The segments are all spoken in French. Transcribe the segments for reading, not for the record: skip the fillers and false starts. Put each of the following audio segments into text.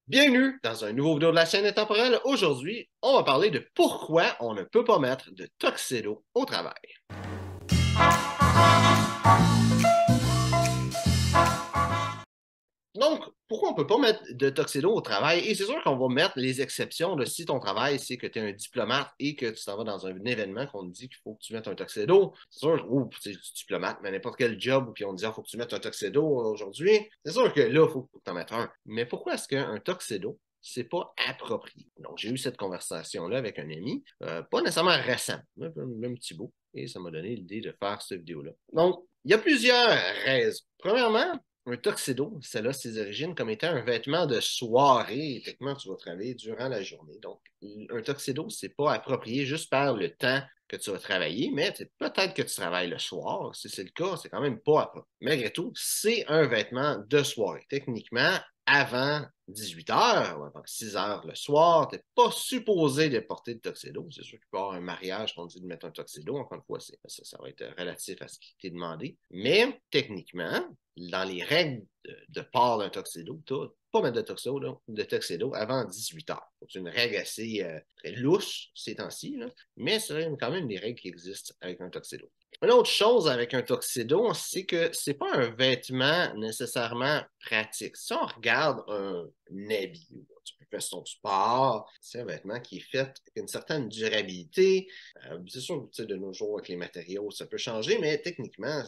Bienvenue dans un nouveau vidéo de la chaîne Intemporelle. Aujourd'hui, on va parler de pourquoi on ne peut pas mettre de tuxedo au travail. Donc, pourquoi on ne peut pas mettre de tuxedo au travail? Et c'est sûr qu'on va mettre les exceptions de si ton travail, c'est que tu es un diplomate et que tu t'en vas dans un événement qu'on te dit qu'il faut que tu mettes un tuxedo. C'est sûr, ou tu es diplomate, mais n'importe quel job où on te dit il faut que tu mettes un tuxedo aujourd'hui. C'est sûr que là, il faut que tu en mettes un. Mais pourquoi est-ce qu'un tuxedo, c'est pas approprié? Donc, j'ai eu cette conversation-là avec un ami, pas nécessairement récent, un petit bout, et ça m'a donné l'idée de faire cette vidéo-là. Donc, il y a plusieurs raisons. Premièrement, un tuxedo, celle a ses origines comme étant un vêtement de soirée. Techniquement, tu vas travailler durant la journée. Donc, un tuxedo, c'est pas approprié juste par le temps que tu vas travailler, mais peut-être que tu travailles le soir. Si c'est le cas, c'est quand même pas approprié. Malgré tout, c'est un vêtement de soirée. Techniquement, avant 18 heures ou avant 6 heures le soir, tu n'es pas supposé de porter de tuxedo. C'est sûr qu'il peut y avoir un mariage qu'on dit de mettre un tuxedo. Encore une fois, ça va être relatif à ce qui t'est demandé. Mais techniquement, dans les règles de port d'un tuxedo, tu n'as pas mettre de tuxedo avant 18 heures. C'est une règle assez très louche ces temps-ci, mais c'est quand même des règles qui existent avec un tuxedo. Une autre chose avec un tuxedo, c'est que c'est pas un vêtement nécessairement pratique. Si on regarde un habit, tu peux faire son sport, c'est un vêtement qui est fait avec une certaine durabilité. C'est sûr que de nos jours, avec les matériaux, ça peut changer, mais techniquement,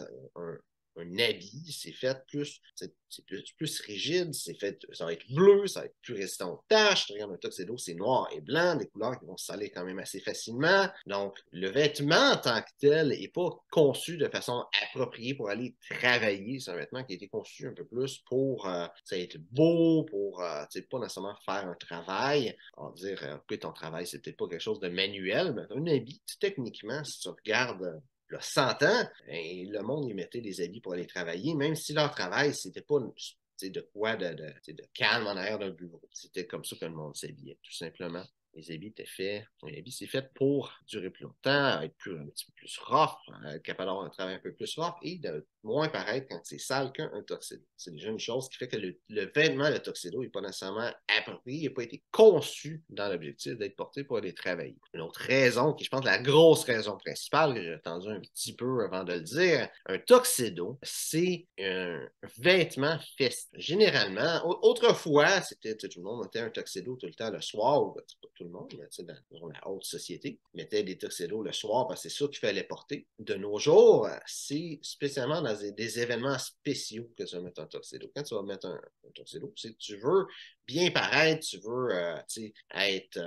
un habit, c'est fait plus rigide, c'est fait, ça va être bleu, ça va être plus résistant aux taches. Regarde, un tuxedo, c'est noir et blanc, des couleurs qui vont se salir quand même assez facilement. Donc, le vêtement en tant que tel n'est pas conçu de façon appropriée pour aller travailler. C'est un vêtement qui a été conçu un peu plus pour être beau, pour pas nécessairement faire un travail. On va dire, ok, ton travail, c'est peut-être pas quelque chose de manuel, mais un habit, techniquement, si tu regardes là, 100 ans, et le monde y mettait des habits pour aller travailler, même si leur travail, c'était pas de quoi de calme en arrière d'un bureau. C'était comme ça que le monde s'habillait, tout simplement. Les habits étaient faits, un habit c'est fait pour durer plus longtemps, être un petit peu plus rough, être capable d'avoir un travail un peu plus rough et de moins paraître quand c'est sale qu'un tuxedo. C'est déjà une chose qui fait que le vêtement, le tuxedo, n'est pas nécessairement approprié, il n'a pas été conçu dans l'objectif d'être porté pour aller travailler. Une autre raison, qui je pense la grosse raison principale, que j'ai attendu un petit peu avant de le dire, un tuxedo, c'est un vêtement festif. Généralement, autrefois, c'était tout le monde mettait un tuxedo tout le temps le soir, ou pas tout le monde, mais dans la haute société, mettait des tuxedos le soir parce que c'est ça qu'il fallait porter. De nos jours, c'est spécialement dans des événements spéciaux que tu vas mettre un tuxedo. Quand tu vas mettre un tuxedo, c'est que tu veux bien paraître, tu veux être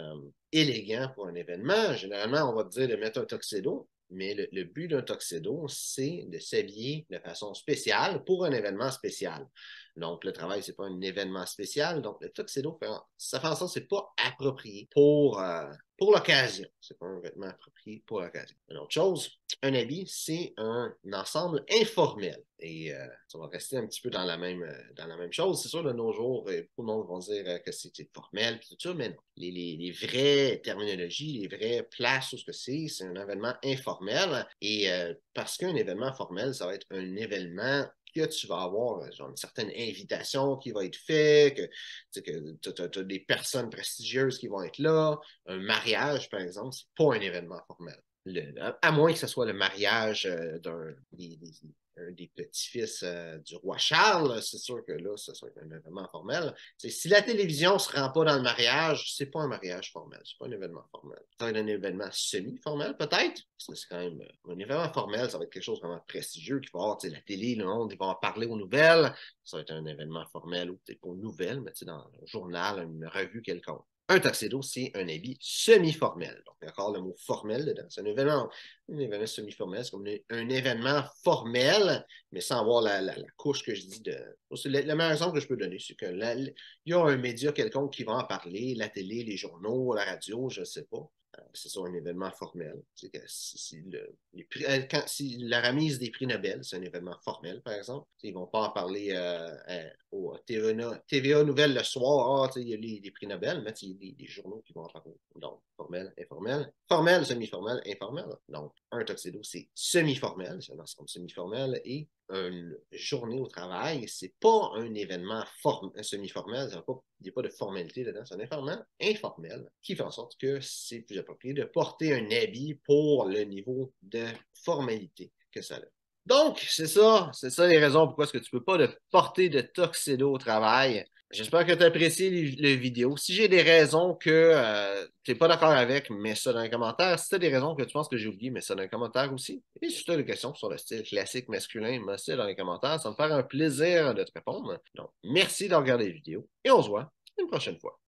élégant pour un événement. Généralement, on va te dire de mettre un tuxedo, mais le but d'un tuxedo, c'est de s'habiller de façon spéciale pour un événement spécial. Donc, le travail, c'est pas un événement spécial. Donc, le tuxedo, ça fait en sorte que c'est pas approprié pour l'occasion. C'est pas un vêtement approprié pour l'occasion. Une autre chose, un habit, c'est un ensemble informel. Et ça va rester un petit peu dans la même chose. C'est sûr, de nos jours, beaucoup de monde vont dire que c'est formel, puis tout ça, mais non. Les vraies terminologies, les vraies places où ce que c'est un événement informel. Et parce qu'un événement formel, ça va être un événement que tu vas avoir genre, une certaine invitation qui va être faite, que tu as des personnes prestigieuses qui vont être là. Un mariage, par exemple, c'est pas un événement formel. À moins que ce soit le mariage des petits-fils du roi Charles, c'est sûr que là, ce serait un événement formel. Si la télévision ne se rend pas dans le mariage, c'est pas un mariage formel, c'est pas un événement formel. Ça va être un événement semi-formel, peut-être, parce que c'est quand même un événement formel, ça va être quelque chose de vraiment prestigieux qui va avoir la télé, le monde, ils vont en parler aux nouvelles. Ça va être un événement formel, ou peut-être pas aux nouvelles, mais dans un journal, une revue quelconque. Un tuxedo, c'est un habit semi-formel. Donc, il y a encore le mot formel dedans. C'est un événement semi-formel. C'est comme un événement formel, mais sans avoir la couche que je dis de. Le meilleur exemple que je peux donner, c'est il y a un média quelconque qui va en parler, la télé, les journaux, la radio, je ne sais pas. C'est ça un événement formel. C'est que si la remise des prix Nobel, c'est un événement formel, par exemple. Ils ne vont pas en parler au TVA Nouvelles le soir, ah, il y a les prix Nobel, mais il y a des journaux qui vont en parler. Donc, formel, informel, formel, semi-formel, informel. Donc, un tuxedo, c'est semi-formel, c'est un ensemble semi-formel, et une journée au travail, c'est pas un événement semi-formel, il n'y a pas de formalité dedans, c'est un événement informel qui fait en sorte que c'est plus approprié de porter un habit pour le niveau de formalité que ça a. Donc, c'est ça les raisons pourquoi est-ce que tu peux pas porter de tuxedo au travail. J'espère que tu as apprécié les vidéos. Si j'ai des raisons que tu n'es pas d'accord avec, mets ça dans les commentaires. Si tu as des raisons que tu penses que j'ai oublié, mets ça dans les commentaires aussi. Et si tu as des questions sur le style classique masculin, mets ça dans les commentaires. Ça me fait un plaisir de te répondre. Donc, merci de regarder les vidéos et on se voit une prochaine fois.